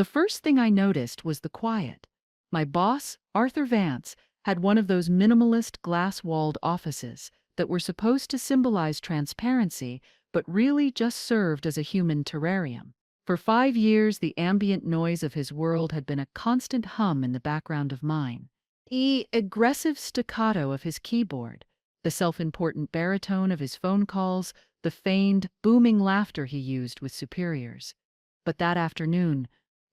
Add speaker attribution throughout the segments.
Speaker 1: The first thing I noticed was the quiet. My boss, Arthur Vance, had one of those minimalist glass-walled offices that were supposed to symbolize transparency, but really just served as a human terrarium. For 5 years, the ambient noise of his world had been a constant hum in the background of mine. The aggressive staccato of his keyboard, the self-important baritone of his phone calls, the feigned, booming laughter he used with superiors. But that afternoon,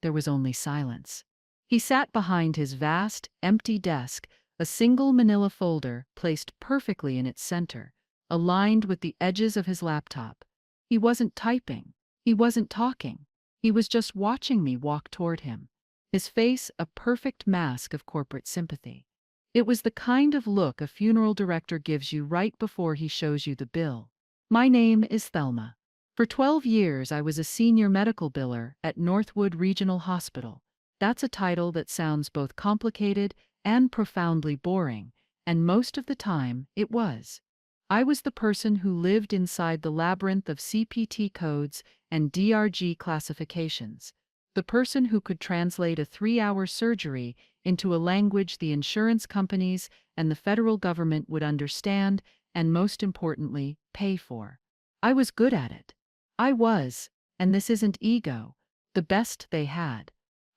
Speaker 1: there was only silence. He sat behind his vast, empty desk, a single manila folder placed perfectly in its center, aligned with the edges of his laptop. He wasn't typing. He wasn't talking. He was just watching me walk toward him, his face a perfect mask of corporate sympathy. It was the kind of look a funeral director gives you right before he shows you the bill. My name is Thelma. For 12 years, I was a senior medical biller at Northwood Regional Hospital. That's a title that sounds both complicated and profoundly boring, and most of the time it was. I was the person who lived inside the labyrinth of CPT codes and DRG classifications, the person who could translate a 3-hour surgery into a language the insurance companies and the federal government would understand and, most importantly, pay for. I was good at it. I was, and this isn't ego, the best they had.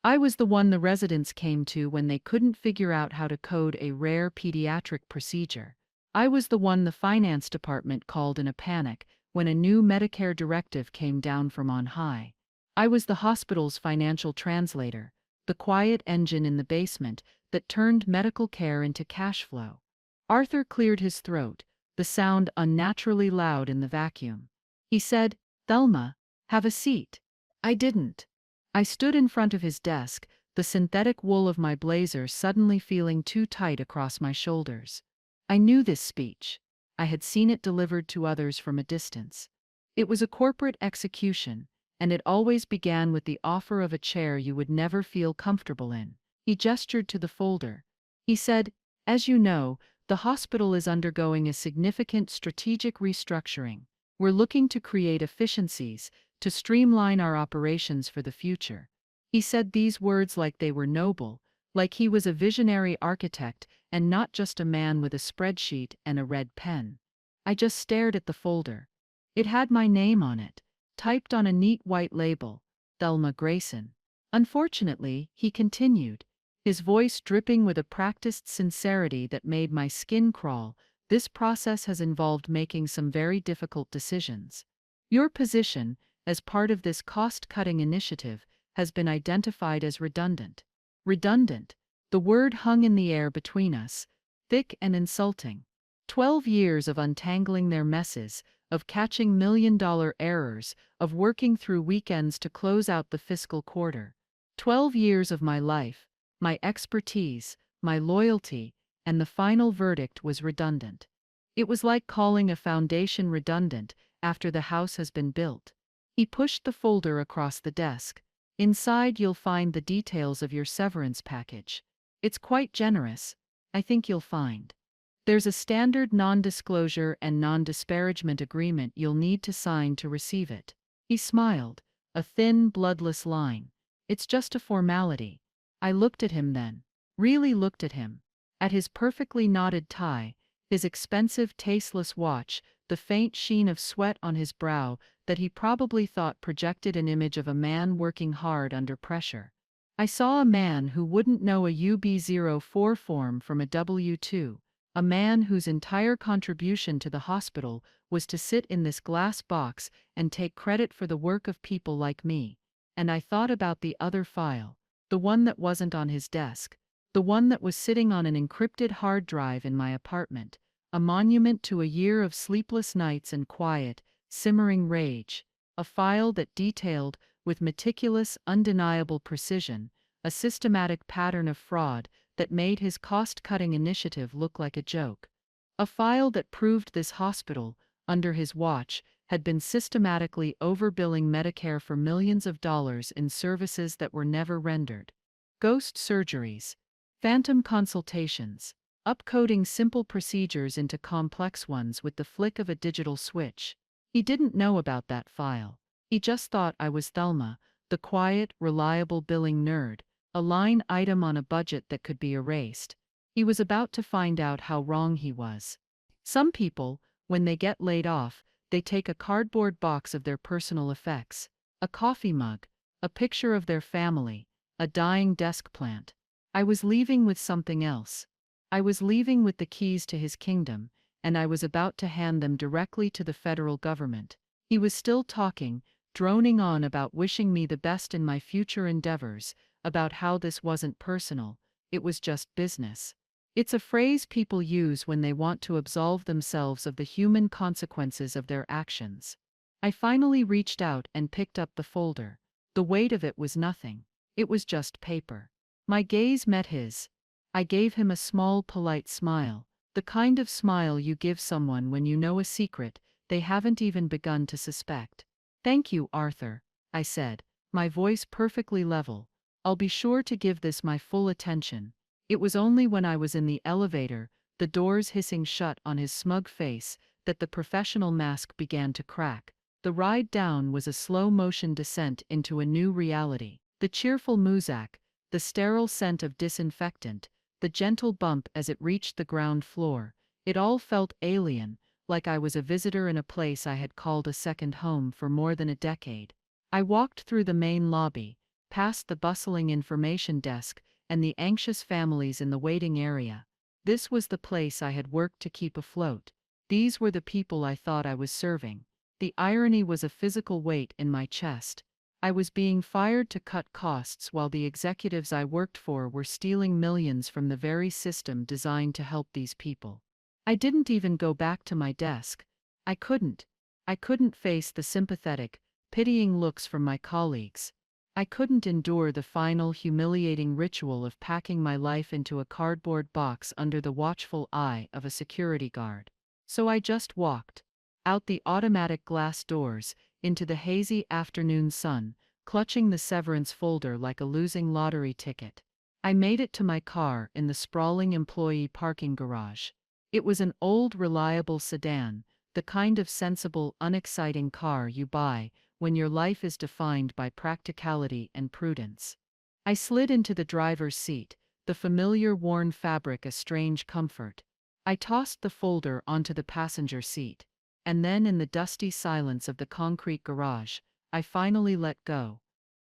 Speaker 1: I was the one the residents came to when they couldn't figure out how to code a rare pediatric procedure. I was the one the finance department called in a panic when a new Medicare directive came down from on high. I was the hospital's financial translator, the quiet engine in the basement that turned medical care into cash flow. Arthur cleared his throat, the sound unnaturally loud in the vacuum. He said, "Thelma, have a seat." I didn't. I stood in front of his desk, the synthetic wool of my blazer suddenly feeling too tight across my shoulders. I knew this speech. I had seen it delivered to others from a distance. It was a corporate execution, and it always began with the offer of a chair you would never feel comfortable in. He gestured to the folder. He said, "As you know, the hospital is undergoing a significant strategic restructuring. We're looking to create efficiencies, to streamline our operations for the future." He said these words like they were noble, like he was a visionary architect and not just a man with a spreadsheet and a red pen. I just stared at the folder. It had my name on it, typed on a neat white label, Thelma Grayson. Unfortunately, he continued, his voice dripping with a practiced sincerity that made my skin crawl, this process has involved making some very difficult decisions. Your position, as part of this cost-cutting initiative, has been identified as redundant. Redundant. The word hung in the air between us, thick and insulting. 12 years of untangling their messes, of catching million-dollar errors, of working through weekends to close out the fiscal quarter. 12 years of my life, my expertise, my loyalty, and the final verdict was redundant. It was like calling a foundation redundant after the house has been built. He pushed the folder across the desk. Inside you'll find the details of your severance package. It's quite generous, I think you'll find. There's a standard non-disclosure and non-disparagement agreement you'll need to sign to receive it. He smiled, a thin, bloodless line. It's just a formality. I looked at him then, really looked at him, at his perfectly knotted tie, his expensive, tasteless watch, the faint sheen of sweat on his brow that he probably thought projected an image of a man working hard under pressure. I saw a man who wouldn't know a UB04 form from a W2, a man whose entire contribution to the hospital was to sit in this glass box and take credit for the work of people like me. And I thought about the other file, the one that wasn't on his desk, the one that was sitting on an encrypted hard drive in my apartment, a monument to a year of sleepless nights and quiet, simmering rage, a file that detailed, with meticulous, undeniable precision, a systematic pattern of fraud that made his cost-cutting initiative look like a joke. A file that proved this hospital, under his watch, had been systematically overbilling Medicare for millions of dollars in services that were never rendered. Ghost surgeries, phantom consultations, upcoding simple procedures into complex ones with the flick of a digital switch. He didn't know about that file. He just thought I was Thelma, the quiet, reliable billing nerd, a line item on a budget that could be erased. He was about to find out how wrong he was. Some people, when they get laid off, they take a cardboard box of their personal effects, a coffee mug, a picture of their family, a dying desk plant. I was leaving with something else. I was leaving with the keys to his kingdom, and I was about to hand them directly to the federal government. He was still talking, droning on about wishing me the best in my future endeavors, about how this wasn't personal, it was just business. It's a phrase people use when they want to absolve themselves of the human consequences of their actions. I finally reached out and picked up the folder. The weight of it was nothing. It was just paper. My gaze met his. I gave him a small, polite smile, the kind of smile you give someone when you know a secret they haven't even begun to suspect. "Thank you, Arthur," I said, my voice perfectly level. "I'll be sure to give this my full attention." It was only when I was in the elevator, the doors hissing shut on his smug face, that the professional mask began to crack. The ride down was a slow-motion descent into a new reality. The cheerful muzak, the sterile scent of disinfectant, the gentle bump as it reached the ground floor, it all felt alien, like I was a visitor in a place I had called a second home for more than a decade. I walked through the main lobby, past the bustling information desk, and the anxious families in the waiting area. This was the place I had worked to keep afloat. These were the people I thought I was serving. The irony was a physical weight in my chest. I was being fired to cut costs while the executives I worked for were stealing millions from the very system designed to help these people. I didn't even go back to my desk. I couldn't. I couldn't face the sympathetic, pitying looks from my colleagues. I couldn't endure the final humiliating ritual of packing my life into a cardboard box under the watchful eye of a security guard. So I just walked out the automatic glass doors, into the hazy afternoon sun, clutching the severance folder like a losing lottery ticket. I made it to my car in the sprawling employee parking garage. It was an old, reliable sedan, the kind of sensible, unexciting car you buy when your life is defined by practicality and prudence. I slid into the driver's seat, the familiar worn fabric a strange comfort. I tossed the folder onto the passenger seat, and then in the dusty silence of the concrete garage, I finally let go.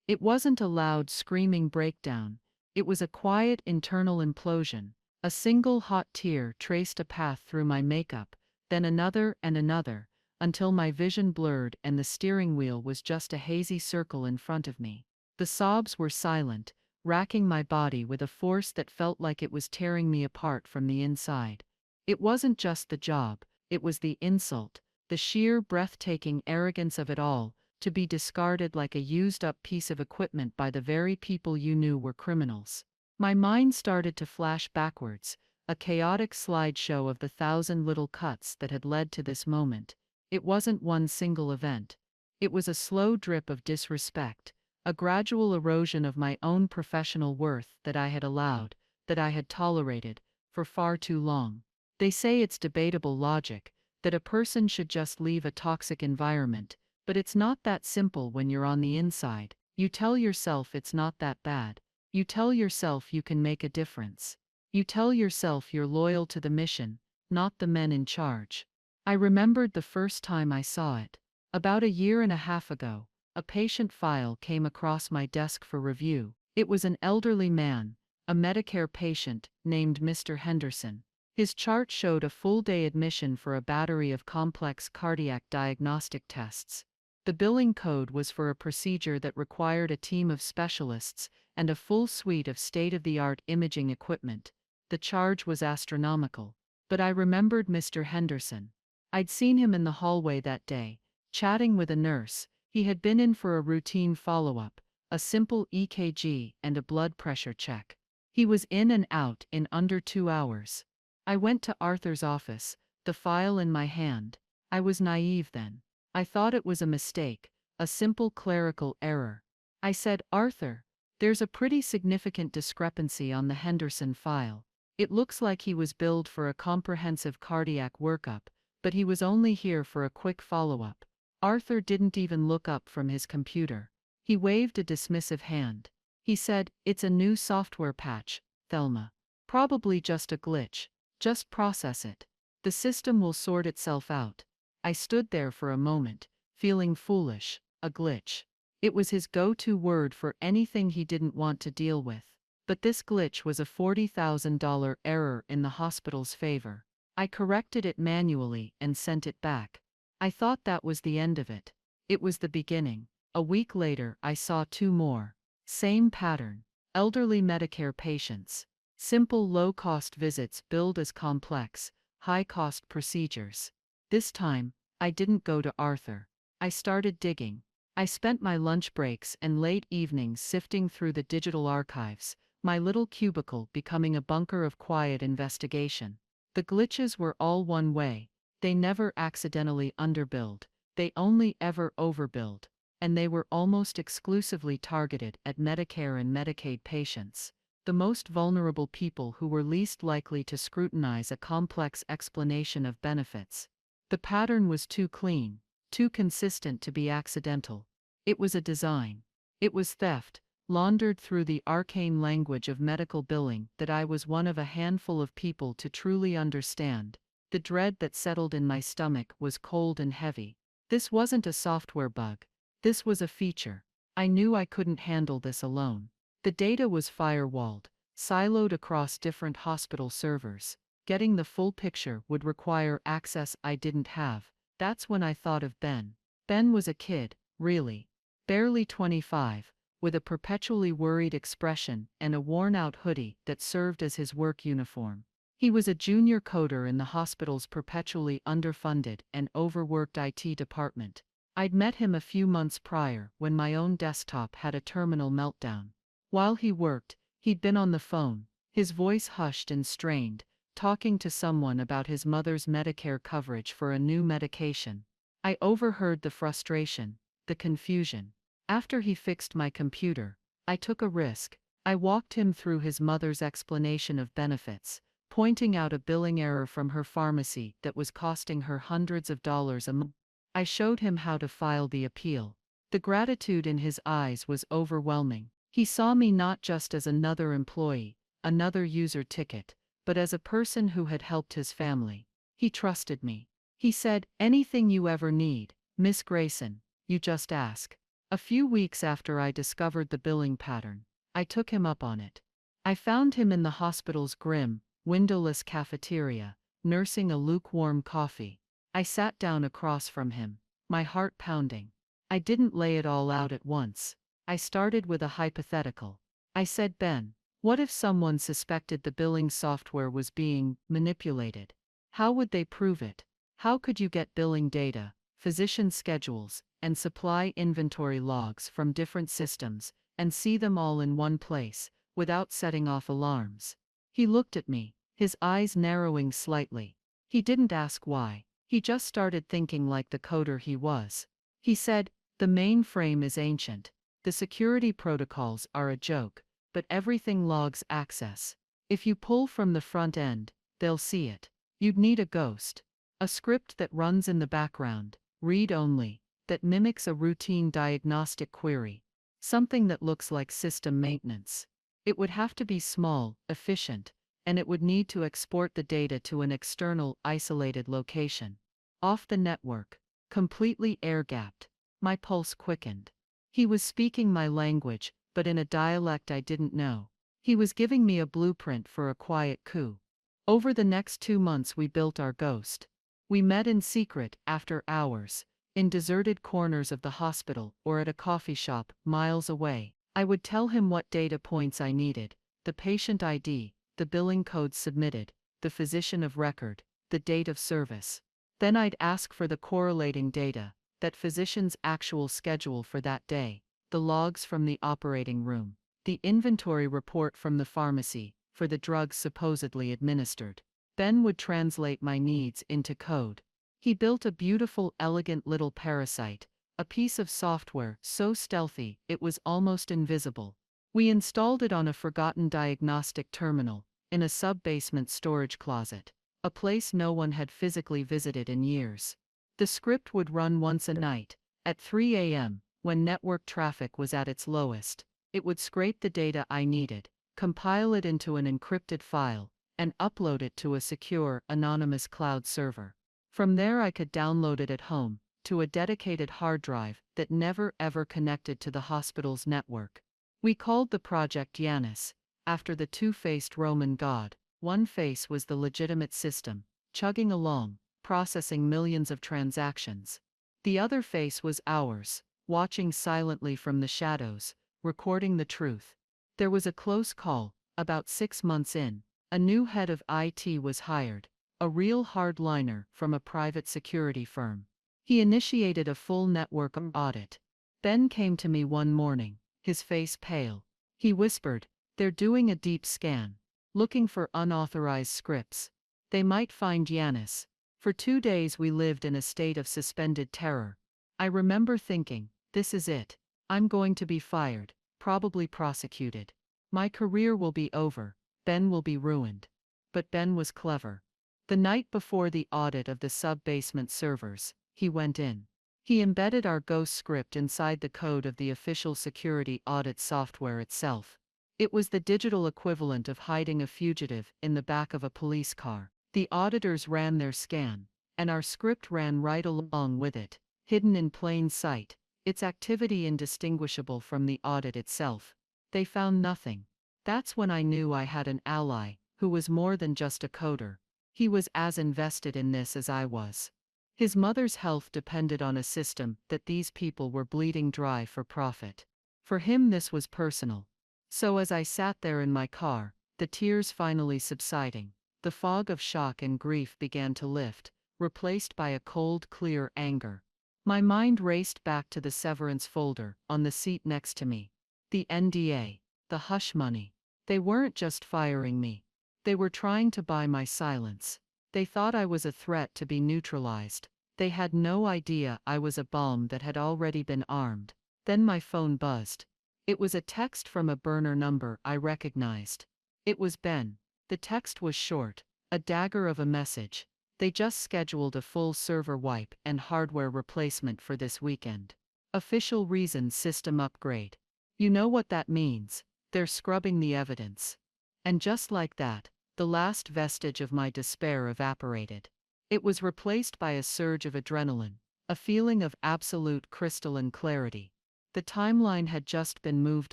Speaker 1: It wasn't a loud, screaming breakdown. It was a quiet internal implosion. A single hot tear traced a path through my makeup, then another and another, until my vision blurred and the steering wheel was just a hazy circle in front of me. The sobs were silent, racking my body with a force that felt like it was tearing me apart from the inside. It wasn't just the job, it was the insult, the sheer breathtaking arrogance of it all, to be discarded like a used-up piece of equipment by the very people you knew were criminals. My mind started to flash backwards, a chaotic slideshow of the 1,000 little cuts that had led to this moment. It wasn't one single event. It was a slow drip of disrespect, a gradual erosion of my own professional worth that I had allowed, that I had tolerated, for far too long. They say it's debatable logic, that a person should just leave a toxic environment, but it's not that simple when you're on the inside. You tell yourself it's not that bad. You tell yourself you can make a difference. You tell yourself you're loyal to the mission, not the men in charge. I remembered the first time I saw it. About a year and a half ago, a patient file came across my desk for review. It was an elderly man, a Medicare patient, named Mr. Henderson. His chart showed a full-day admission for a battery of complex cardiac diagnostic tests. The billing code was for a procedure that required a team of specialists and a full suite of state-of-the-art imaging equipment. The charge was astronomical. But I remembered Mr. Henderson. I'd seen him in the hallway that day, chatting with a nurse. He had been in for a routine follow-up, a simple EKG and a blood pressure check. He was in and out in under 2 hours. I went to Arthur's office, the file in my hand. I was naive then. I thought it was a mistake, a simple clerical error. I said, "Arthur, there's a pretty significant discrepancy on the Henderson file. It looks like he was billed for a comprehensive cardiac workup, but he was only here for a quick follow-up." Arthur didn't even look up from his computer. He waved a dismissive hand. He said, "It's a new software patch, Thelma. Probably just a glitch. Just process it. The system will sort itself out." I stood there for a moment, feeling foolish. A glitch. It was his go-to word for anything he didn't want to deal with. But this glitch was a $40,000 error in the hospital's favor. I corrected it manually and sent it back. I thought that was the end of it. It was the beginning. A week later, I saw two more. Same pattern. Elderly Medicare patients. Simple low-cost visits billed as complex, high-cost procedures. This time, I didn't go to Arthur. I started digging. I spent my lunch breaks and late evenings sifting through the digital archives, my little cubicle becoming a bunker of quiet investigation. The glitches were all one way. They never accidentally underbilled. They only ever overbilled. And they were almost exclusively targeted at Medicare and Medicaid patients, the most vulnerable people who were least likely to scrutinize a complex explanation of benefits. The pattern was too clean, too consistent to be accidental. It was a design. It was theft, laundered through the arcane language of medical billing that I was one of a handful of people to truly understand. The dread that settled in my stomach was cold and heavy. This wasn't a software bug. This was a feature. I knew I couldn't handle this alone. The data was firewalled, siloed across different hospital servers. Getting the full picture would require access I didn't have. That's when I thought of Ben. Ben was a kid, really. Barely 25, with a perpetually worried expression and a worn-out hoodie that served as his work uniform. He was a junior coder in the hospital's perpetually underfunded and overworked IT department. I'd met him a few months prior when my own desktop had a terminal meltdown. While he worked, he'd been on the phone, his voice hushed and strained, talking to someone about his mother's Medicare coverage for a new medication. I overheard the frustration, the confusion. After he fixed my computer, I took a risk. I walked him through his mother's explanation of benefits, pointing out a billing error from her pharmacy that was costing her hundreds of dollars a month. I showed him how to file the appeal. The gratitude in his eyes was overwhelming. He saw me not just as another employee, another user ticket, but as a person who had helped his family. He trusted me. He said, "Anything you ever need, Miss Grayson, you just ask." A few weeks after I discovered the billing pattern, I took him up on it. I found him in the hospital's grim, windowless cafeteria, nursing a lukewarm coffee. I sat down across from him, my heart pounding. I didn't lay it all out at once. I started with a hypothetical. I said, "Ben, what if someone suspected the billing software was being manipulated? How would they prove it? How could you get billing data, physician schedules, and supply inventory logs from different systems, and see them all in one place, without setting off alarms?" He looked at me, his eyes narrowing slightly. He didn't ask why. He just started thinking like the coder he was. He said, "The mainframe is ancient. The security protocols are a joke, but everything logs access. If you pull from the front end, they'll see it. You'd need a ghost. A script that runs in the background, read-only, that mimics a routine diagnostic query. Something that looks like system maintenance. It would have to be small, efficient, and it would need to export the data to an external, isolated location. Off the network. Completely air-gapped. My pulse quickened. He was speaking my language, but in a dialect I didn't know. He was giving me a blueprint for a quiet coup. Over the next 2 months we built our ghost. We met in secret, after hours, in deserted corners of the hospital or at a coffee shop miles away. I would tell him what data points I needed, the patient ID, the billing code submitted, the physician of record, the date of service. Then I'd ask for the correlating data, that physician's actual schedule for that day, the logs from the operating room, the inventory report from the pharmacy, for the drugs supposedly administered. Ben would translate my needs into code. He built a beautiful, elegant little parasite, a piece of software so stealthy it was almost invisible. We installed it on a forgotten diagnostic terminal, in a sub-basement storage closet, a place no one had physically visited in years. The script would run once a night, at 3 a.m., when network traffic was at its lowest. It would scrape the data I needed, compile it into an encrypted file, and upload it to a secure, anonymous cloud server. From there I could download it at home, to a dedicated hard drive that never ever connected to the hospital's network. We called the project Janus, after the two-faced Roman god. One face was the legitimate system, chugging along, processing millions of transactions. The other face was ours, watching silently from the shadows, recording the truth. There was a close call. About 6 months in, a new head of IT was hired, a real hardliner from a private security firm. He initiated a full network audit. Ben came to me one morning, his face pale. He whispered, "They're doing a deep scan, looking for unauthorized scripts. They might find Janus." For 2 days we lived in a state of suspended terror. I remember thinking, this is it. I'm going to be fired, probably prosecuted. My career will be over. Ben will be ruined. But Ben was clever. The night before the audit of the sub-basement servers, he went in. He embedded our ghost script inside the code of the official security audit software itself. It was the digital equivalent of hiding a fugitive in the back of a police car. The auditors ran their scan, and our script ran right along with it, hidden in plain sight, its activity indistinguishable from the audit itself. They found nothing. That's when I knew I had an ally, who was more than just a coder. He was as invested in this as I was. His mother's health depended on a system that these people were bleeding dry for profit. For him this was personal. So as I sat there in my car, the tears finally subsiding, the fog of shock and grief began to lift, replaced by a cold, clear anger. My mind raced back to the severance folder on the seat next to me. The NDA, the hush money. They weren't just firing me. They were trying to buy my silence. They thought I was a threat to be neutralized. They had no idea I was a bomb that had already been armed. Then my phone buzzed. It was a text from a burner number I recognized. It was Ben. The text was short, a dagger of a message. They just scheduled a full server wipe and hardware replacement for this weekend. Official reason: system upgrade. You know what that means. They're scrubbing the evidence. And just like that, the last vestige of my despair evaporated. It was replaced by a surge of adrenaline, a feeling of absolute crystalline clarity. The timeline had just been moved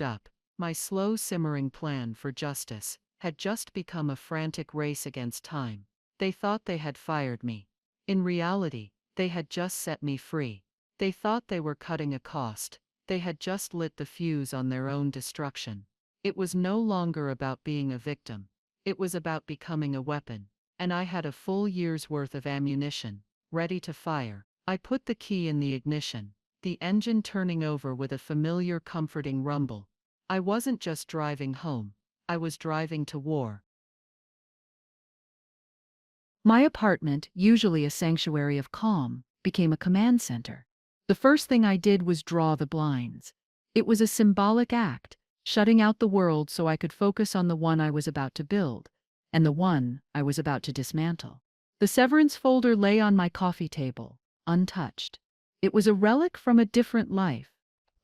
Speaker 1: up. My slow simmering plan for justice had just become a frantic race against time. They thought they had fired me. In reality, they had just set me free. They thought they were cutting a cost. They had just lit the fuse on their own destruction. It was no longer about being a victim. It was about becoming a weapon. And I had a full year's worth of ammunition, ready to fire. I put the key in the ignition, the engine turning over with a familiar comforting rumble. I wasn't just driving home. I was driving to war. My apartment, usually a sanctuary of calm, became a command center. The first thing I did was draw the blinds. It was a symbolic act, shutting out the world so I could focus on the one I was about to build, and the one I was about to dismantle. The severance folder lay on my coffee table, untouched. It was a relic from a different life,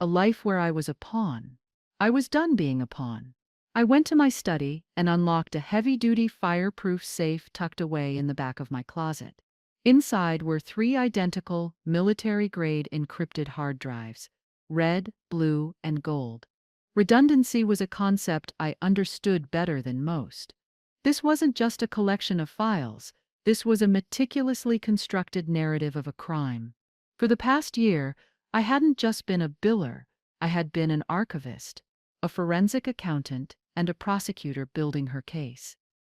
Speaker 1: a life where I was a pawn. I was done being a pawn. I went to my study and unlocked a heavy-duty fireproof safe tucked away in the back of my closet. Inside were 3 identical, military-grade encrypted hard drives, red, blue, and gold. Redundancy was a concept I understood better than most. This wasn't just a collection of files. This was a meticulously constructed narrative of a crime. For the past year, I hadn't just been a biller. I had been an archivist, a forensic accountant, and a prosecutor building her case.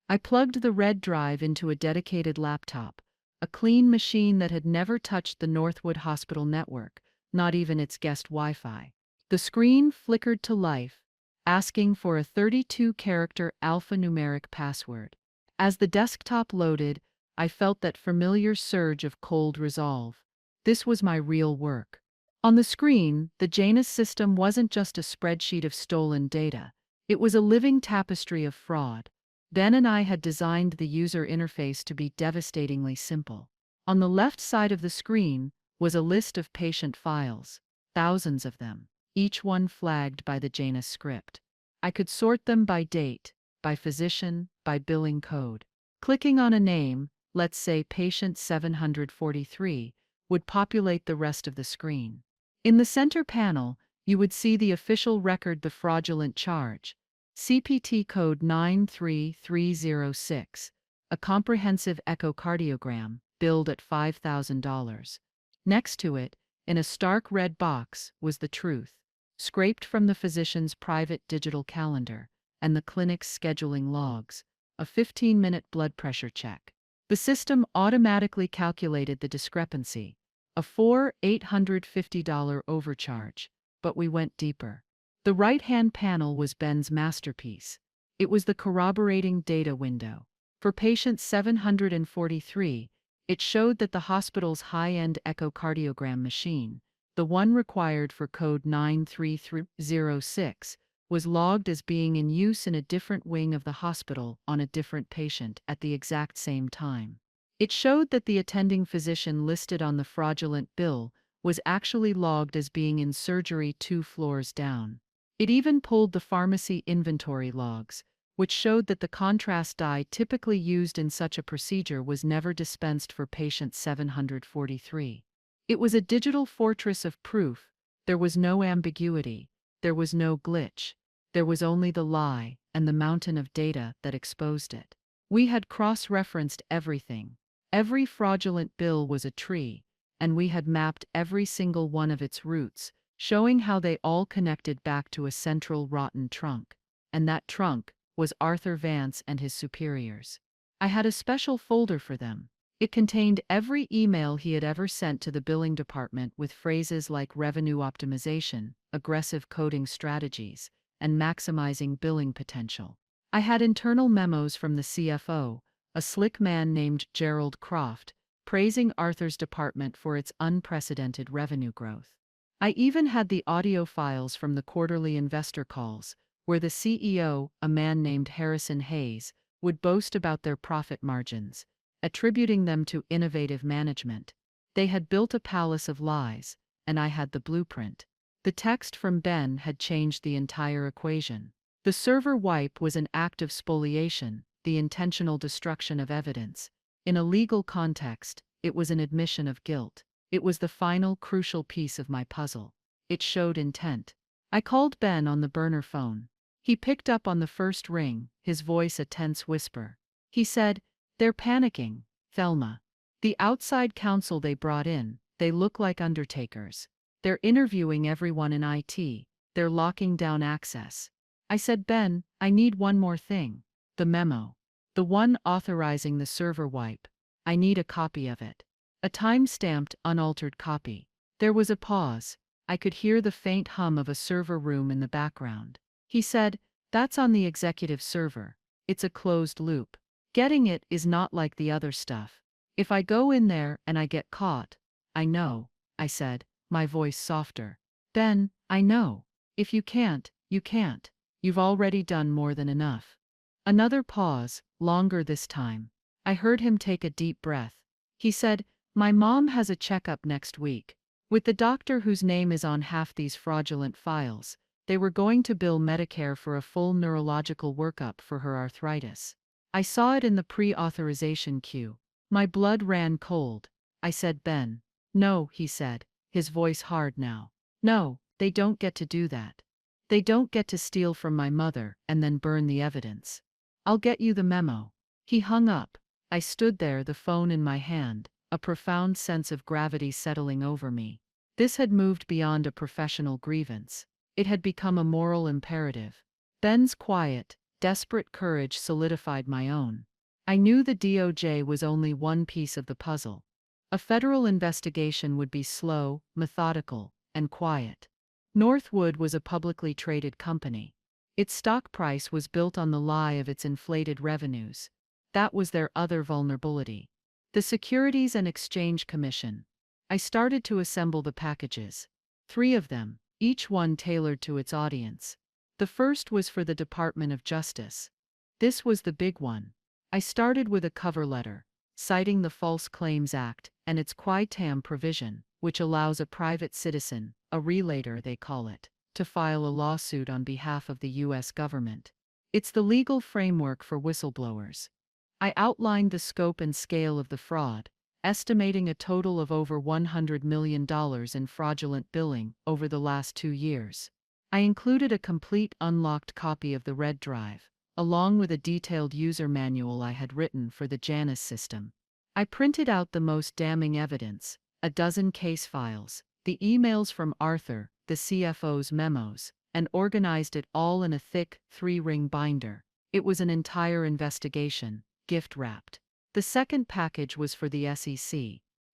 Speaker 1: I plugged the red drive into a dedicated laptop, a clean machine that had never touched the Northwood Hospital network, not even its guest Wi-Fi. The screen flickered to life, asking for a 32-character alphanumeric password. As the desktop loaded, I felt that familiar surge of cold resolve. This was my real work. On the screen, the Janus system wasn't just a spreadsheet of stolen data. It was a living tapestry of fraud. Ben and I had designed the user interface to be devastatingly simple. On the left side of the screen was a list of patient files. thousands of them, each one flagged by the Janus script. I could sort them by date, by physician, by billing code. Clicking on a name, let's say patient 743, would populate the rest of the screen. In the center panel, you would see the official record, the fraudulent charge, CPT code 93306, a comprehensive echocardiogram, billed at $5,000. Next to it, in a stark red box, was the truth, scraped from the physician's private digital calendar and the clinic's scheduling logs, a 15-minute blood pressure check. The system automatically calculated the discrepancy, a $850 overcharge, but we went deeper. The right-hand panel was Ben's masterpiece. It was the corroborating data window. For patient 743, it showed that the hospital's high-end echocardiogram machine, the one required for code 93306, was logged as being in use in a different wing of the hospital on a different patient at the exact same time. It showed that the attending physician listed on the fraudulent bill was actually logged as being in surgery 2 floors down. It even pulled the pharmacy inventory logs, which showed that the contrast dye typically used in such a procedure was never dispensed for patient 743. It was a digital fortress of proof. There was no ambiguity. There was no glitch. There was only the lie and the mountain of data that exposed it. We had cross-referenced everything. Every fraudulent bill was a tree, and we had mapped every single one of its roots, showing how they all connected back to a central rotten trunk. And that trunk was Arthur Vance and his superiors. I had a special folder for them. It contained every email he had ever sent to the billing department with phrases like revenue optimization, aggressive coding strategies, and maximizing billing potential. I had internal memos from the CFO, a slick man named Gerald Croft, praising Arthur's department for its unprecedented revenue growth. I even had the audio files from the quarterly investor calls, where the CEO, a man named Harrison Hayes, would boast about their profit margins, attributing them to innovative management. They had built a palace of lies, and I had the blueprint. The text from Ben had changed the entire equation. The server wipe was an act of spoliation, the intentional destruction of evidence. In a legal context, it was an admission of guilt. It was the final crucial piece of my puzzle. It showed intent. I called Ben on the burner phone. He picked up on the first ring, his voice a tense whisper. He said, "They're panicking, Thelma. The outside counsel they brought in, they look like undertakers. They're interviewing everyone in IT. They're locking down access." I said, "Ben, I need one more thing. The memo. The one authorizing the server wipe. I need a copy of it. A time-stamped, unaltered copy." There was a pause. I could hear the faint hum of a server room in the background. He said, "That's on the executive server. It's a closed loop. Getting it is not like the other stuff. If I go in there and I get caught." "I know," I said, my voice softer. "Ben, I know. If you can't, you can't. You've already done more than enough." Another pause, longer this time. I heard him take a deep breath. He said, "My mom has a checkup next week with the doctor whose name is on half these fraudulent files. They were going to bill Medicare for a full neurological workup for her arthritis. I saw it in the pre-authorization queue. My blood ran cold." I said, "Ben." "No," he said, his voice hard now. "No, they don't get to do that. They don't get to steal from my mother and then burn the evidence. I'll get you the memo." He hung up. I stood there, the phone in my hand, a profound sense of gravity settling over me. This had moved beyond a professional grievance. It had become a moral imperative. Ben's quiet, desperate courage solidified my own. I knew the DOJ was only one piece of the puzzle. A federal investigation would be slow, methodical, and quiet. Northwood was a publicly traded company. Its stock price was built on the lie of its inflated revenues. That was their other vulnerability. The Securities and Exchange Commission. I started to assemble the packages. 3 of them, each one tailored to its audience. The first was for the Department of Justice. This was the big one. I started with a cover letter, citing the False Claims Act and its qui tam provision, which allows a private citizen, a relator they call it, to file a lawsuit on behalf of the U.S. government. It's the legal framework for whistleblowers. I outlined the scope and scale of the fraud, estimating a total of over $100 million in fraudulent billing over the last 2 years. I included a complete unlocked copy of the Red Drive, along with a detailed user manual I had written for the Janus system. I printed out the most damning evidence, a dozen case files, the emails from Arthur, the CFO's memos, and organized it all in a thick, 3-ring binder. It was an entire investigation, gift-wrapped. The second package was for the SEC.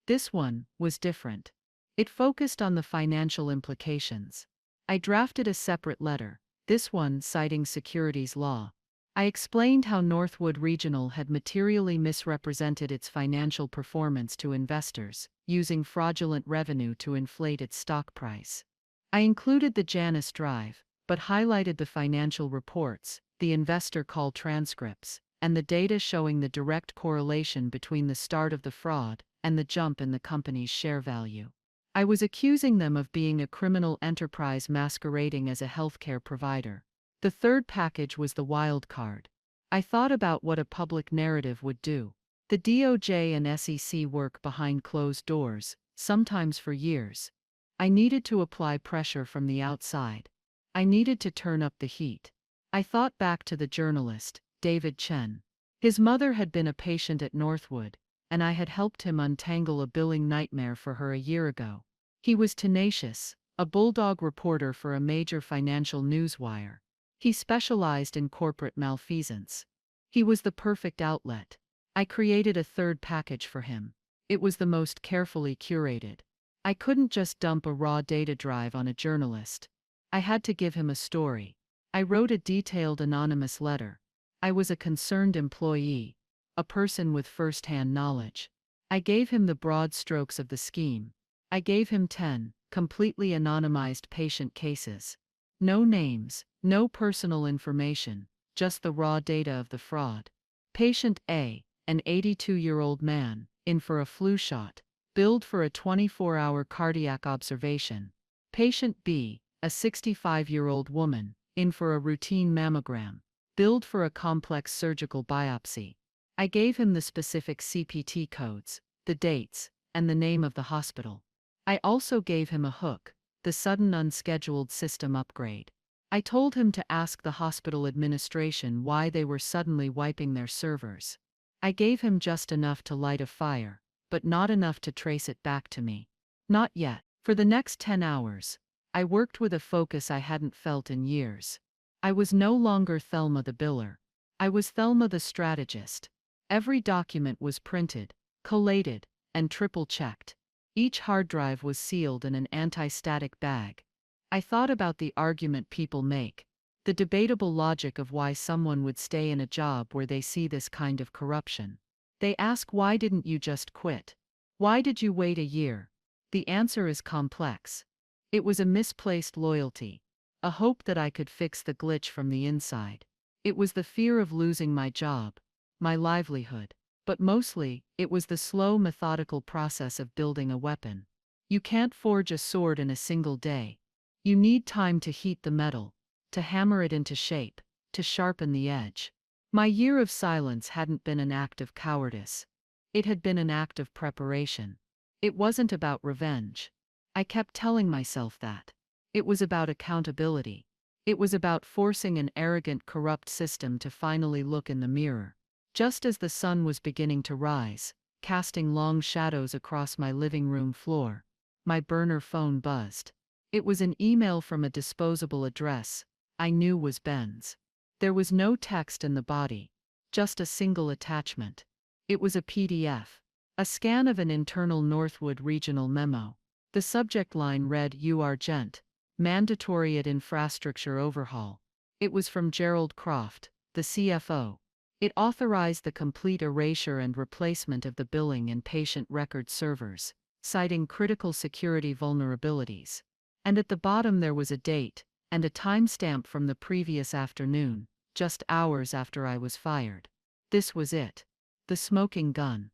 Speaker 1: This one was different. It focused on the financial implications. I drafted a separate letter, this one citing securities law. I explained how Northwood Regional had materially misrepresented its financial performance to investors, using fraudulent revenue to inflate its stock price. I included the Janus drive, but highlighted the financial reports, the investor call transcripts, and the data showing the direct correlation between the start of the fraud and the jump in the company's share value. I was accusing them of being a criminal enterprise masquerading as a healthcare provider. The third package was the wild card. I thought about what a public narrative would do. The DOJ and SEC work behind closed doors, sometimes for years. I needed to apply pressure from the outside. I needed to turn up the heat. I thought back to the journalist, David Chen. His mother had been a patient at Northwood, and I had helped him untangle a billing nightmare for her a year ago. He was tenacious, a bulldog reporter for a major financial newswire. He specialized in corporate malfeasance. He was the perfect outlet. I created a third package for him. It was the most carefully curated. I couldn't just dump a raw data drive on a journalist. I had to give him a story. I wrote a detailed anonymous letter. I was a concerned employee, a person with first-hand knowledge. I gave him the broad strokes of the scheme. I gave him 10 completely anonymized patient cases. No names, no personal information, just the raw data of the fraud. Patient A, an 82-year-old man, in for a flu shot, billed for a 24-hour cardiac observation. Patient B, a 65-year-old woman, in for a routine mammogram, billed for a complex surgical biopsy. I gave him the specific CPT codes, the dates, and the name of the hospital. I also gave him a hook, the sudden unscheduled system upgrade. I told him to ask the hospital administration why they were suddenly wiping their servers. I gave him just enough to light a fire, but not enough to trace it back to me. Not yet. For the next 10 hours, I worked with a focus I hadn't felt in years. I was no longer Thelma the biller. I was Thelma the strategist. Every document was printed, collated, and triple-checked. Each hard drive was sealed in an anti-static bag. I thought about the argument people make, the debatable logic of why someone would stay in a job where they see this kind of corruption. They ask, why didn't you just quit? Why did you wait a year? The answer is complex. It was a misplaced loyalty, a hope that I could fix the glitch from the inside. It was the fear of losing my job, my livelihood. But mostly, it was the slow, methodical process of building a weapon. You can't forge a sword in a single day. You need time to heat the metal, to hammer it into shape, to sharpen the edge. My year of silence hadn't been an act of cowardice. It had been an act of preparation. It wasn't about revenge. I kept telling myself that. It was about accountability. It was about forcing an arrogant, corrupt system to finally look in the mirror. Just as the sun was beginning to rise, casting long shadows across my living room floor, my burner phone buzzed. It was an email from a disposable address I knew was Ben's. There was no text in the body, just a single attachment. It was a PDF, a scan of an internal Northwood Regional memo. The subject line read, "You are Gent. Mandatory at infrastructure overhaul." It was from Gerald Croft, the CFO. It authorized the complete erasure and replacement of the billing and patient record servers, citing critical security vulnerabilities. And at the bottom there was a date, and a timestamp from the previous afternoon, just hours after I was fired. This was it. The smoking gun.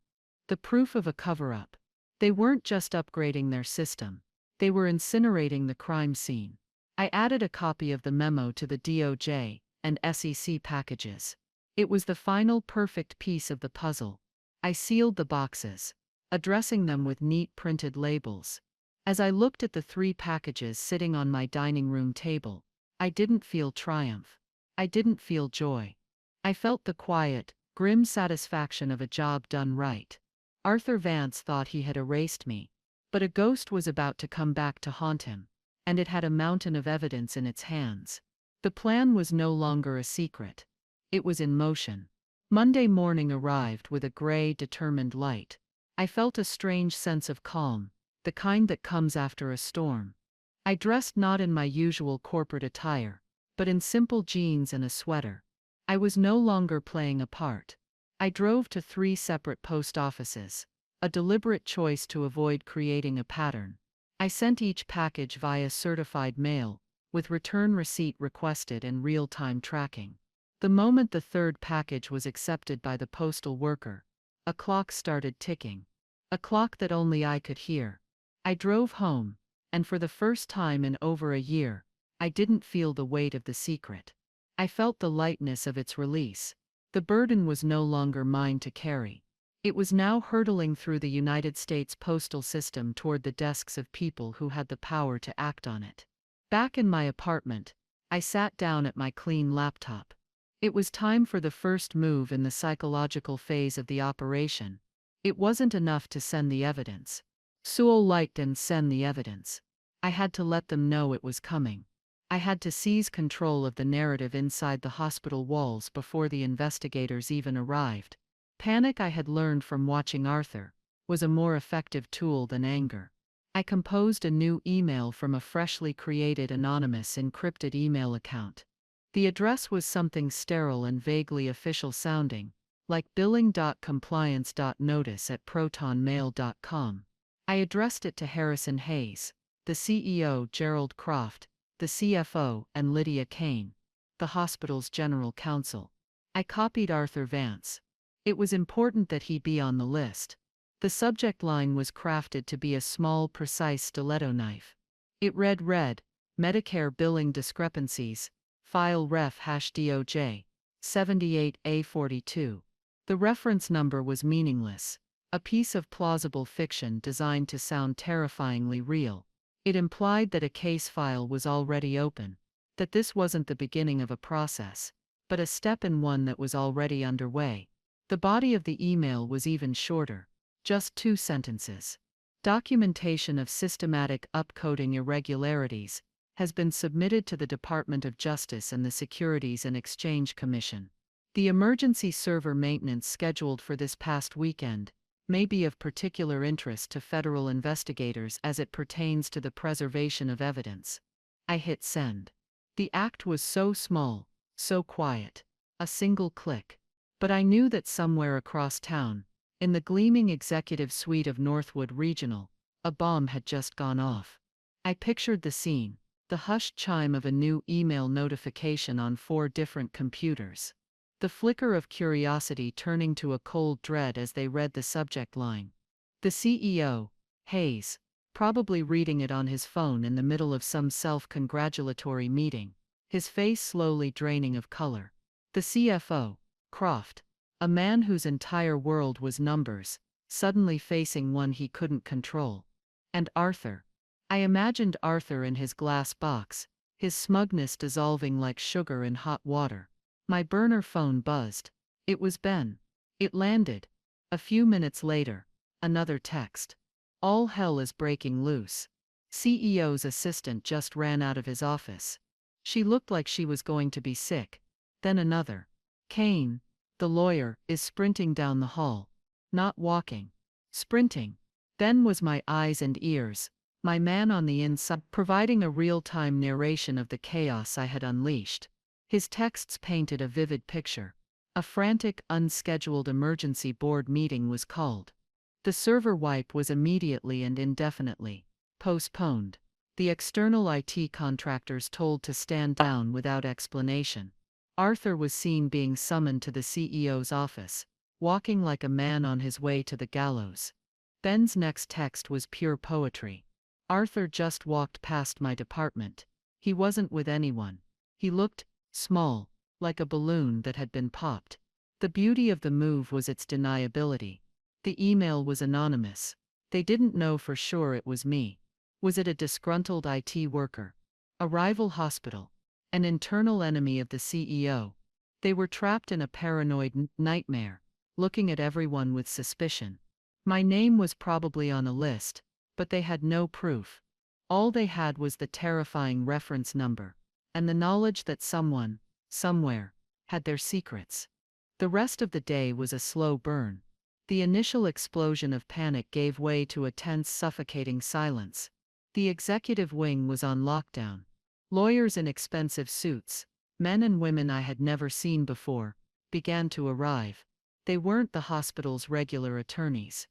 Speaker 1: The proof of a cover-up. They weren't just upgrading their system. They were incinerating the crime scene. I added a copy of the memo to the DOJ and SEC packages. It was the final perfect piece of the puzzle. I sealed the boxes, addressing them with neat printed labels. As I looked at the 3 packages sitting on my dining room table, I didn't feel triumph. I didn't feel joy. I felt the quiet, grim satisfaction of a job done right. Arthur Vance thought he had erased me, but a ghost was about to come back to haunt him, and it had a mountain of evidence in its hands. The plan was no longer a secret. It was in motion. Monday morning arrived with a gray, determined light. I felt a strange sense of calm, the kind that comes after a storm. I dressed not in my usual corporate attire, but in simple jeans and a sweater. I was no longer playing a part. I drove to 3 separate post offices, a deliberate choice to avoid creating a pattern. I sent each package via certified mail, with return receipt requested and real-time tracking. The moment the 3rd package was accepted by the postal worker, a clock started ticking. A clock that only I could hear. I drove home, and for the first time in over a year, I didn't feel the weight of the secret. I felt the lightness of its release. The burden was no longer mine to carry. It was now hurtling through the United States postal system toward the desks of people who had the power to act on it. Back in my apartment, I sat down at my clean laptop. It was time for the first move in the psychological phase of the operation. It wasn't enough to send the evidence. Sewell liked and send the evidence. I had to let them know it was coming. I had to seize control of the narrative inside the hospital walls before the investigators even arrived. Panic, I had learned from watching Arthur, was a more effective tool than anger. I composed a new email from a freshly created anonymous encrypted email account. The address was something sterile and vaguely official sounding, like billing.compliance.notice@protonmail.com. I addressed it to Harrison Hayes, the CEO, Gerald Croft, the CFO, and Lydia Kane, the hospital's general counsel. I copied Arthur Vance. It was important that he be on the list. The subject line was crafted to be a small, precise stiletto knife. It read, Medicare billing discrepancies, file ref #DOJ, 78A42. The reference number was meaningless, a piece of plausible fiction designed to sound terrifyingly real. It implied that a case file was already open, that this wasn't the beginning of a process, but a step in one that was already underway. The body of the email was even shorter, just 2 sentences. Documentation of systematic upcoding irregularities has been submitted to the Department of Justice and the Securities and Exchange Commission. The emergency server maintenance scheduled for this past weekend may be of particular interest to federal investigators as it pertains to the preservation of evidence. I hit send. The act was so small, so quiet, a single click. But I knew that somewhere across town, in the gleaming executive suite of Northwood Regional, a bomb had just gone off. I pictured the scene, the hushed chime of a new email notification on 4 different computers. The flicker of curiosity turning to a cold dread as they read the subject line. The CEO, Hayes, probably reading it on his phone in the middle of some self-congratulatory meeting, his face slowly draining of color. The CFO, Croft, a man whose entire world was numbers, suddenly facing one he couldn't control. And Arthur. I imagined Arthur in his glass box, his smugness dissolving like sugar in hot water. My burner phone buzzed. It was Ben. It landed. A few minutes later, another text. All hell is breaking loose. CEO's assistant just ran out of his office. She looked like she was going to be sick. Then another. Kane, the lawyer, is sprinting down the hall. Not walking. Sprinting. Then was my eyes and ears, my man on the inside, providing a real-time narration of the chaos I had unleashed. His texts painted a vivid picture. A frantic, unscheduled emergency board meeting was called. The server wipe was immediately and indefinitely postponed. The external IT contractors told to stand down without explanation. Arthur was seen being summoned to the CEO's office, walking like a man on his way to the gallows. Ben's next text was pure poetry. Arthur just walked past my department. He wasn't with anyone. He looked small, like a balloon that had been popped. The beauty of the move was its deniability. The email was anonymous. They didn't know for sure it was me. Was it a disgruntled IT worker? A rival hospital? An internal enemy of the CEO? They were trapped in a paranoid nightmare, looking at everyone with suspicion. My name was probably on a list, but they had no proof. All they had was the terrifying reference number, and the knowledge that someone, somewhere, had their secrets. The rest of the day was a slow burn. The initial explosion of panic gave way to a tense, suffocating silence. The executive wing was on lockdown. Lawyers in expensive suits, men and women I had never seen before, began to arrive. They weren't the hospital's regular attorneys.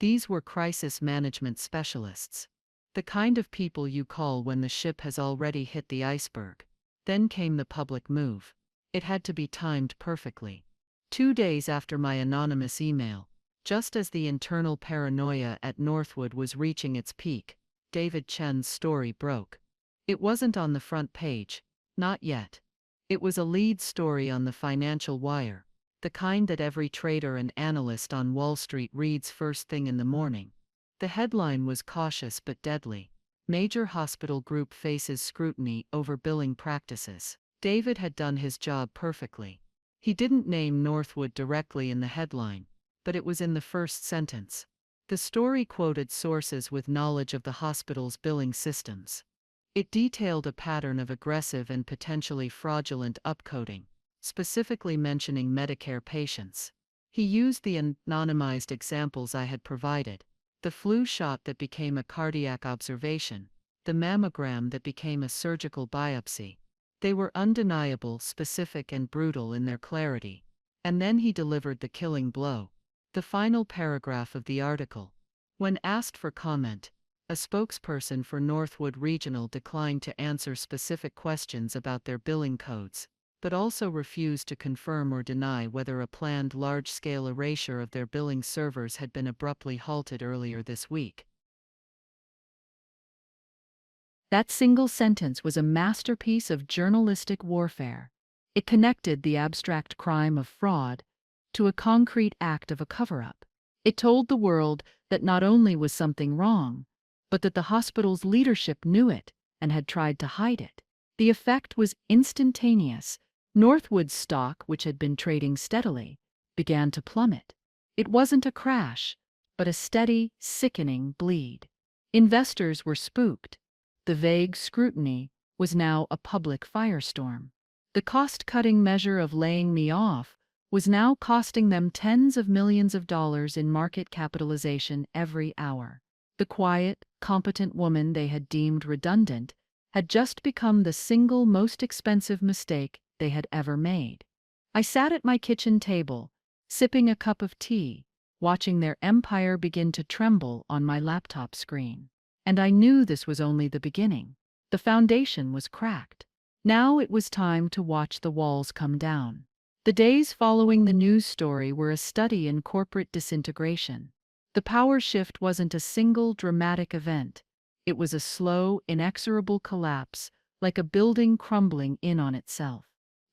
Speaker 1: These were crisis management specialists. The kind of people you call when the ship has already hit the iceberg. Then came the public move. It had to be timed perfectly. 2 days after my anonymous email, just as the internal paranoia at Northwood was reaching its peak, David Chen's story broke. It wasn't on the front page, not yet. It was a lead story on the Financial Wire, the kind that every trader and analyst on Wall Street reads first thing in the morning. The headline was cautious but deadly. Major hospital group faces scrutiny over billing practices. David had done his job perfectly. He didn't name Northwood directly in the headline, but it was in the first sentence. The story quoted sources with knowledge of the hospital's billing systems. It detailed a pattern of aggressive and potentially fraudulent upcoding, specifically mentioning Medicare patients. He used the anonymized examples I had provided: the flu shot that became a cardiac observation, the mammogram that became a surgical biopsy. They were undeniable, specific, and brutal in their clarity. And then he delivered the killing blow. The final paragraph of the article. When asked for comment, a spokesperson for Northwood Regional declined to answer specific questions about their billing codes, but also refused to confirm or deny whether a planned large-scale erasure of their billing servers had been abruptly halted earlier this week. That single sentence was a masterpiece of journalistic warfare. It connected the abstract crime of fraud to a concrete act of a cover-up. It told the world that not only was something wrong, but that the hospital's leadership knew it and had tried to hide it. The effect was instantaneous. Northwood's stock, which had been trading steadily, began to plummet. It wasn't a crash, but a steady, sickening bleed. Investors were spooked. The vague scrutiny was now a public firestorm. The cost-cutting measure of laying me off was now costing them tens of millions of dollars in market capitalization every hour. The quiet, competent woman they had deemed redundant had just become the single most expensive mistake they had ever made. I sat at my kitchen table, sipping a cup of tea, watching their empire begin to tremble on my laptop screen. And I knew this was only the beginning. The foundation was cracked. Now it was time to watch the walls come down. The days following the news story were a study in corporate disintegration. The power shift wasn't a single dramatic event. It was a slow, inexorable collapse, like a building crumbling in on itself.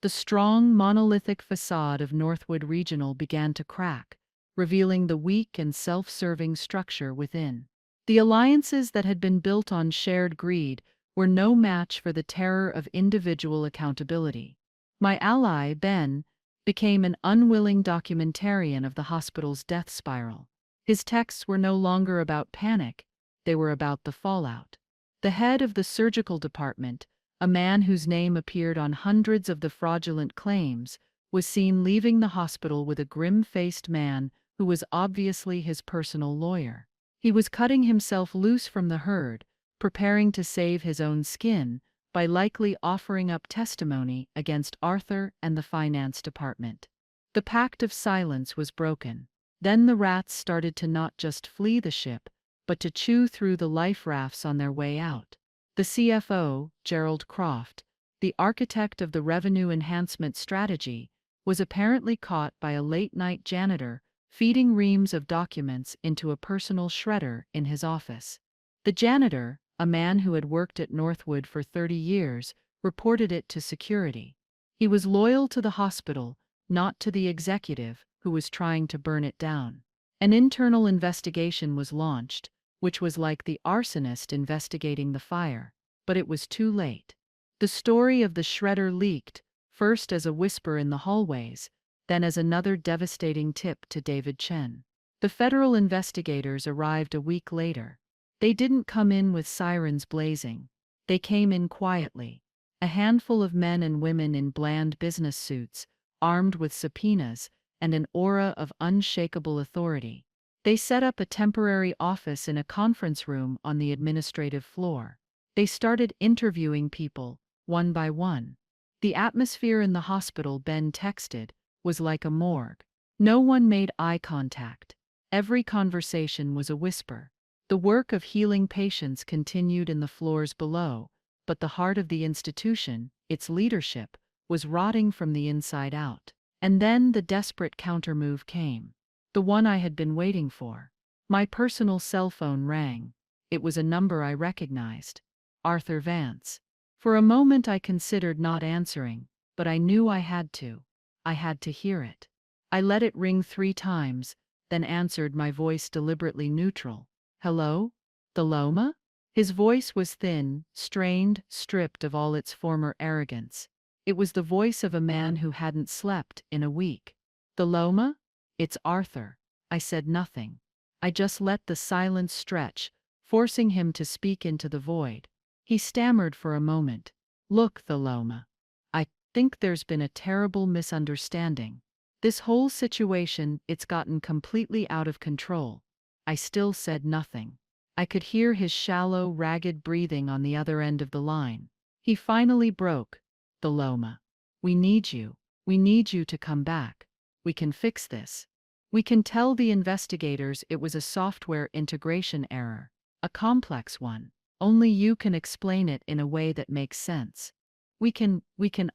Speaker 1: The strong, monolithic facade of Northwood Regional began to crack, revealing the weak and self-serving structure within. The alliances that had been built on shared greed were no match for the terror of individual accountability. My ally, Ben, became an unwilling documentarian of the hospital's death spiral. His texts were no longer about panic, they were about the fallout. The head of the surgical department, a man whose name appeared on hundreds of the fraudulent claims, was seen leaving the hospital with a grim-faced man who was obviously his personal lawyer. He was cutting himself loose from the herd, preparing to save his own skin by likely offering up testimony against Arthur and the finance department. The pact of silence was broken. Then the rats started to not just flee the ship, but to chew through the life rafts on their way out. The CFO, Gerald Croft, the architect of the revenue enhancement strategy, was apparently caught by a late-night janitor feeding reams of documents into a personal shredder in his office. The janitor, a man who had worked at Northwood for 30 years, reported it to security. He was loyal to the hospital, not to the executive who was trying to burn it down. An internal investigation was launched, which was like the arsonist investigating the fire. But it was too late. The story of the shredder leaked, first as a whisper in the hallways, then as another devastating tip to David Chen. The federal investigators arrived a week later. They didn't come in with sirens blazing. They came in quietly. A handful of men and women in bland business suits, armed with subpoenas and an aura of unshakable authority. They set up a temporary office in a conference room on the administrative floor. They started interviewing people, one by one. The atmosphere in the hospital, Ben texted, was like a morgue. No one made eye contact. Every conversation was a whisper. The work of healing patients continued in the floors below, but the heart of the institution, its leadership, was rotting from the inside out. And then the desperate countermove came. The one I had been waiting for. My personal cell phone rang. It was a number I recognized. Arthur Vance. For a moment I considered not answering, but I knew I had to. I had to hear it. I let it ring 3 times, then answered, my voice deliberately neutral. Hello? Theloma? His voice was thin, strained, stripped of all its former arrogance. It was the voice of a man who hadn't slept in a week. Theloma? It's Arthur. I said nothing. I just let the silence stretch, forcing him to speak into the void. He stammered for a moment. Look, Theloma. I think there's been a terrible misunderstanding. This whole situation, it's gotten completely out of control. I still said nothing. I could hear his shallow, ragged breathing on the other end of the line. He finally broke. Theloma. We need you. We need you to come back. We can fix this. We can tell the investigators it was a software integration error, a complex one. Only you can explain it in a way that makes sense. We can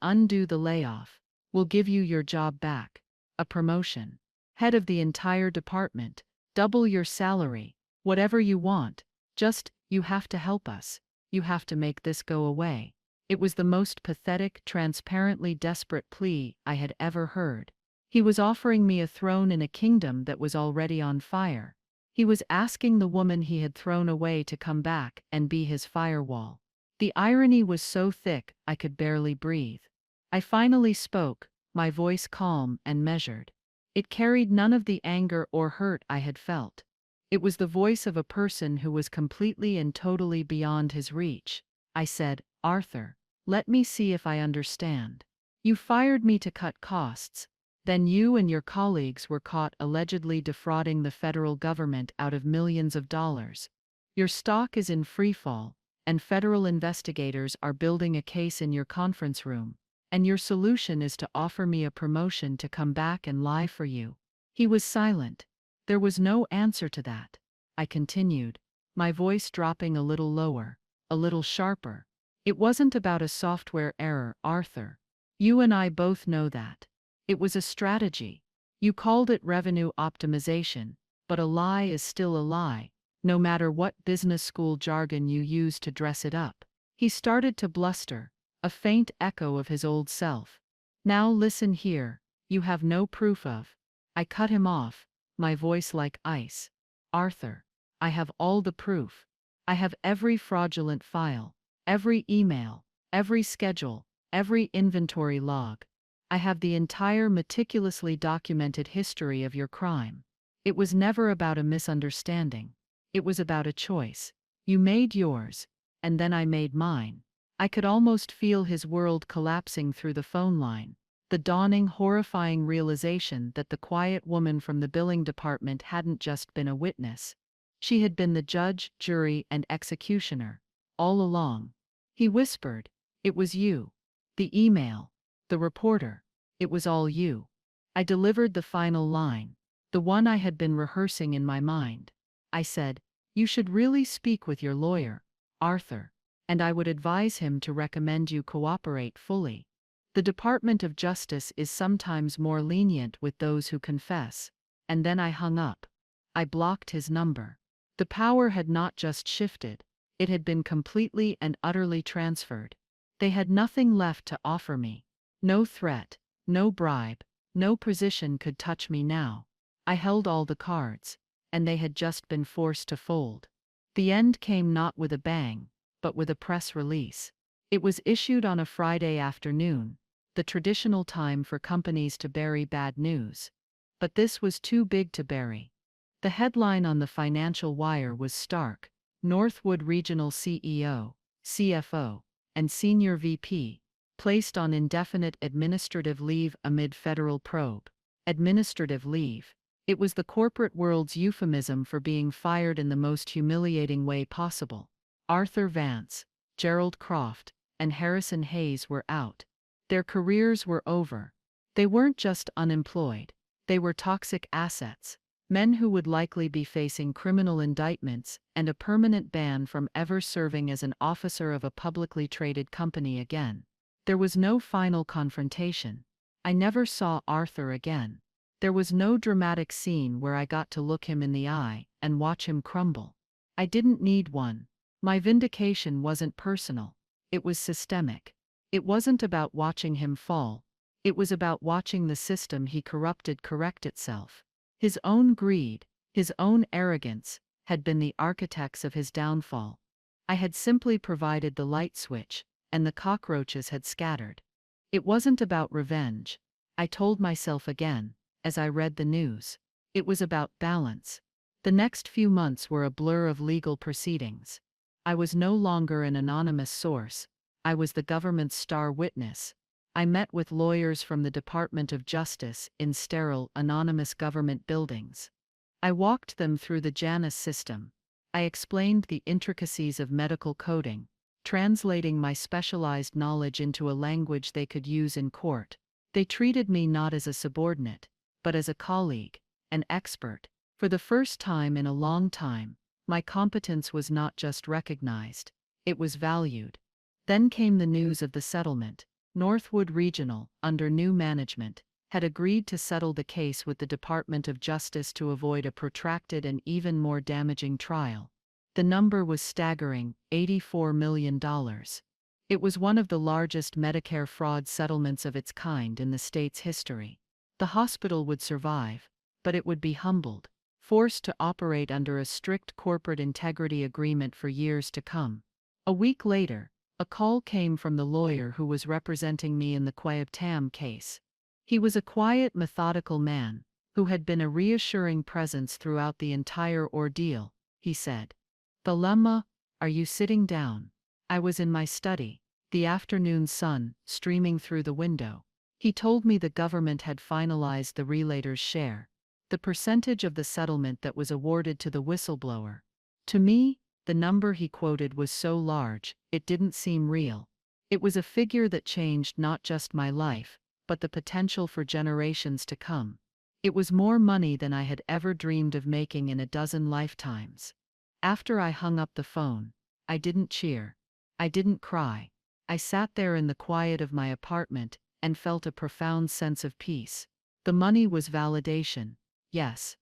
Speaker 1: undo the layoff. We'll give you your job back. A promotion. Head of the entire department. Double your salary. Whatever you want. Just, you have to help us. You have to make this go away. It was the most pathetic, transparently desperate plea I had ever heard. He was offering me a throne in a kingdom that was already on fire. He was asking the woman he had thrown away to come back and be his firewall. The irony was so thick I could barely breathe. I finally spoke, my voice calm and measured. It carried none of the anger or hurt I had felt. It was the voice of a person who was completely and totally beyond his reach. I said, Arthur, let me see if I understand. You fired me to cut costs. Then you and your colleagues were caught allegedly defrauding the federal government out of millions of dollars. Your stock is in freefall, and federal investigators are building a case in your conference room, and your solution is to offer me a promotion to come back and lie for you. He was silent. There was no answer to that. I continued, my voice dropping a little lower, a little sharper. It wasn't about a software error, Arthur. You and I both know that. It was a strategy. You called it revenue optimization, but a lie is still a lie, no matter what business school jargon you use to dress it up. He started to bluster, a faint echo of his old self. Now listen here, you have no proof of. I cut him off, my voice like ice. Arthur, I have all the proof. I have every fraudulent file, every email, every schedule, every inventory log. I have the entire meticulously documented history of your crime. It was never about a misunderstanding. It was about a choice. You made yours, and then I made mine. I could almost feel his world collapsing through the phone line, the dawning horrifying realization that the quiet woman from the billing department hadn't just been a witness. She had been the judge, jury, and executioner, all along. He whispered, "It was you. The email. The reporter. It was all you." I delivered the final line, the one I had been rehearsing in my mind. I said, "You should really speak with your lawyer, Arthur, and I would advise him to recommend you cooperate fully. The Department of Justice is sometimes more lenient with those who confess." and then I hung up. I blocked his number. The power had not just shifted, it had been completely and utterly transferred. They had nothing left to offer me. No threat, no bribe, no position could touch me now. I held all the cards, and they had just been forced to fold. The end came not with a bang, but with a press release. It was issued on a Friday afternoon, the traditional time for companies to bury bad news. But this was too big to bury. The headline on the Financial Wire was stark: Northwood Regional CEO, CFO, and Senior VP, placed on indefinite administrative leave amid federal probe. Administrative leave. It was the corporate world's euphemism for being fired in the most humiliating way possible. Arthur Vance, Gerald Croft, and Harrison Hayes were out. Their careers were over. They weren't just unemployed, they were toxic assets. Men who would likely be facing criminal indictments and a permanent ban from ever serving as an officer of a publicly traded company again. There was no final confrontation. I never saw Arthur again. There was no dramatic scene where I got to look him in the eye and watch him crumble. I didn't need one. My vindication wasn't personal. It was systemic. It wasn't about watching him fall. It was about watching the system he corrupted correct itself. His own greed, his own arrogance, had been the architects of his downfall. I had simply provided the light switch, and the cockroaches had scattered. It wasn't about revenge, I told myself again, as I read the news. It was about balance. The next few months were a blur of legal proceedings. I was no longer an anonymous source. I was the government's star witness. I met with lawyers from the Department of Justice in sterile, anonymous government buildings. I walked them through the Janus system. I explained the intricacies of medical coding, translating my specialized knowledge into a language they could use in court. They treated me not as a subordinate, but as a colleague, an expert. For the first time in a long time, my competence was not just recognized, it was valued. Then came the news of the settlement. Northwood Regional, under new management, had agreed to settle the case with the Department of Justice to avoid a protracted and even more damaging trial. The number was staggering: $84 million. It was one of the largest Medicare fraud settlements of its kind in the state's history. The hospital would survive, but it would be humbled, forced to operate under a strict corporate integrity agreement for years to come. A week later, a call came from the lawyer who was representing me in the Quayab Tam case. He was a quiet, methodical man, who had been a reassuring presence throughout the entire ordeal. He said, "Thelema, are you sitting down?" I was in my study, the afternoon sun streaming through the window. He told me the government had finalized the relator's share, the percentage of the settlement that was awarded to the whistleblower. To me, the number he quoted was so large, it didn't seem real. It was a figure that changed not just my life, but the potential for generations to come. It was more money than I had ever dreamed of making in a dozen lifetimes. After I hung up the phone, I didn't cheer. I didn't cry. I sat there in the quiet of my apartment and felt a profound sense of peace. The money was validation, yes.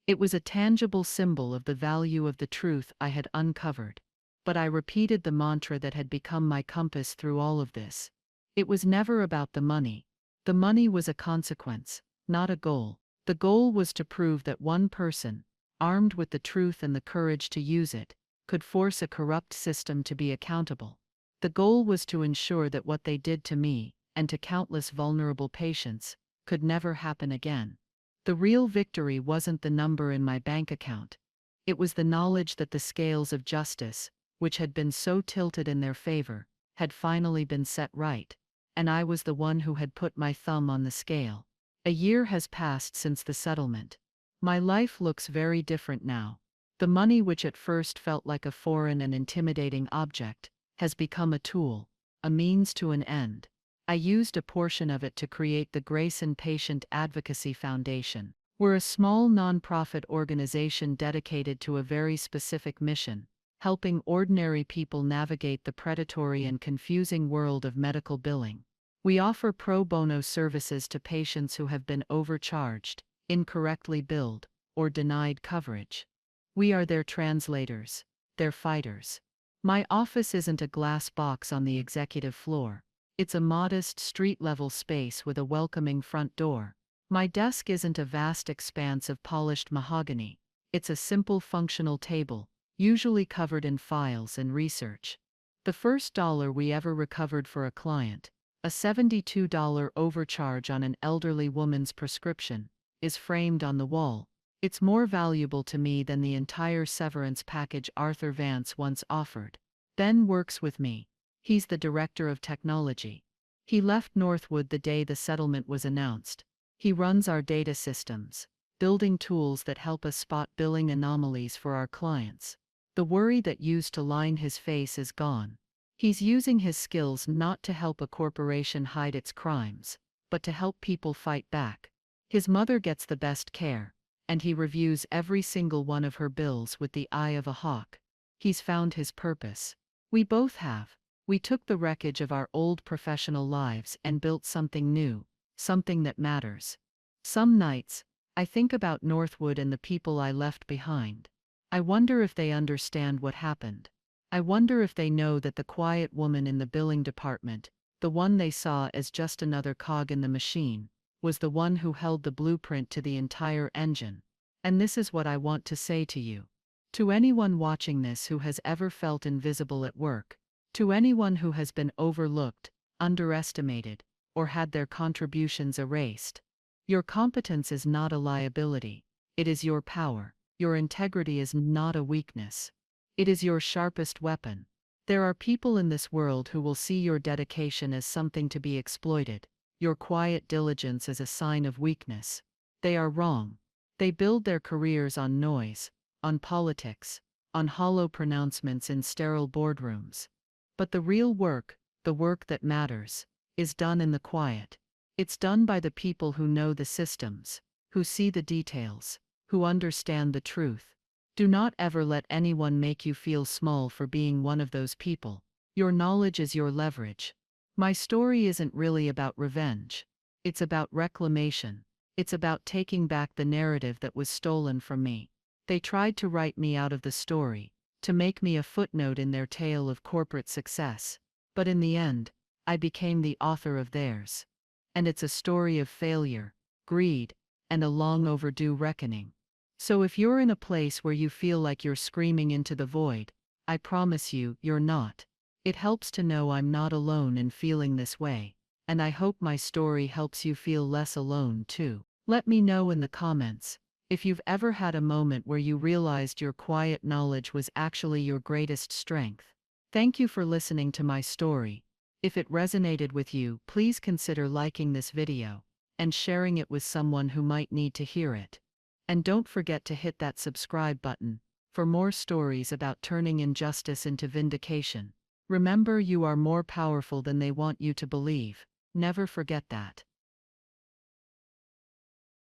Speaker 1: It was a tangible symbol of the value of the truth I had uncovered. But I repeated the mantra that had become my compass through all of this. It was never about the money. The money was a consequence, not a goal. The goal was to prove that one person, armed with the truth and the courage to use it, could force a corrupt system to be accountable. The goal was to ensure that what they did to me, and to countless vulnerable patients, could never happen again. The real victory wasn't the number in my bank account. It was the knowledge that the scales of justice, which had been so tilted in their favor, had finally been set right, and I was the one who had put my thumb on the scale. A year has passed since the settlement. My life looks very different now. The money, which at first felt like a foreign and intimidating object, has become a tool, a means to an end. I used a portion of it to create the Grace and Patient Advocacy Foundation. We're a small nonprofit organization dedicated to a very specific mission: helping ordinary people navigate the predatory and confusing world of medical billing. We offer pro bono services to patients who have been overcharged, incorrectly billed, or denied coverage. We are their translators, their fighters. My office isn't a glass box on the executive floor. It's a modest street-level space with a welcoming front door. My desk isn't a vast expanse of polished mahogany. It's a simple functional table, usually covered in files and research. The first dollar we ever recovered for a client, a $72 overcharge on an elderly woman's prescription, is framed on the wall. It's more valuable to me than the entire severance package Arthur Vance once offered. Ben works with me. He's the director of technology. He left Northwood the day the settlement was announced. He runs our data systems, building tools that help us spot billing anomalies for our clients. The worry that used to line his face is gone. He's using his skills not to help a corporation hide its crimes, but to help people fight back. His mother gets the best care, and he reviews every single one of her bills with the eye of a hawk. He's found his purpose. We both have. We took the wreckage of our old professional lives and built something new, something that matters. Some nights, I think about Northwood and the people I left behind. I wonder if they understand what happened. I wonder if they know that the quiet woman in the billing department, the one they saw as just another cog in the machine, was the one who held the blueprint to the entire engine. And this is what I want to say to you. To anyone watching this who has ever felt invisible at work, to anyone who has been overlooked, underestimated, or had their contributions erased, your competence is not a liability. It is your power. Your integrity is not a weakness. It is your sharpest weapon. There are people in this world who will see your dedication as something to be exploited, your quiet diligence as a sign of weakness. They are wrong. They build their careers on noise, on politics, on hollow pronouncements in sterile boardrooms. But the real work, the work that matters, is done in the quiet. It's done by the people who know the systems, who see the details, who understand the truth. Do not ever let anyone make you feel small for being one of those people. Your knowledge is your leverage. My story isn't really about revenge. It's about reclamation. It's about taking back the narrative that was stolen from me. They tried to write me out of the story, to make me a footnote in their tale of corporate success. But in the end, I became the author of theirs. And it's a story of failure, greed, and a long overdue reckoning. So if you're in a place where you feel like you're screaming into the void, I promise you, you're not. It helps to know I'm not alone in feeling this way, and I hope my story helps you feel less alone too. Let me know in the comments if you've ever had a moment where you realized your quiet knowledge was actually your greatest strength. Thank you for listening to my story. If it resonated with you, please consider liking this video and sharing it with someone who might need to hear it. And don't forget to hit that subscribe button for more stories about turning injustice into vindication. Remember, you are more powerful than they want you to believe. Never forget that.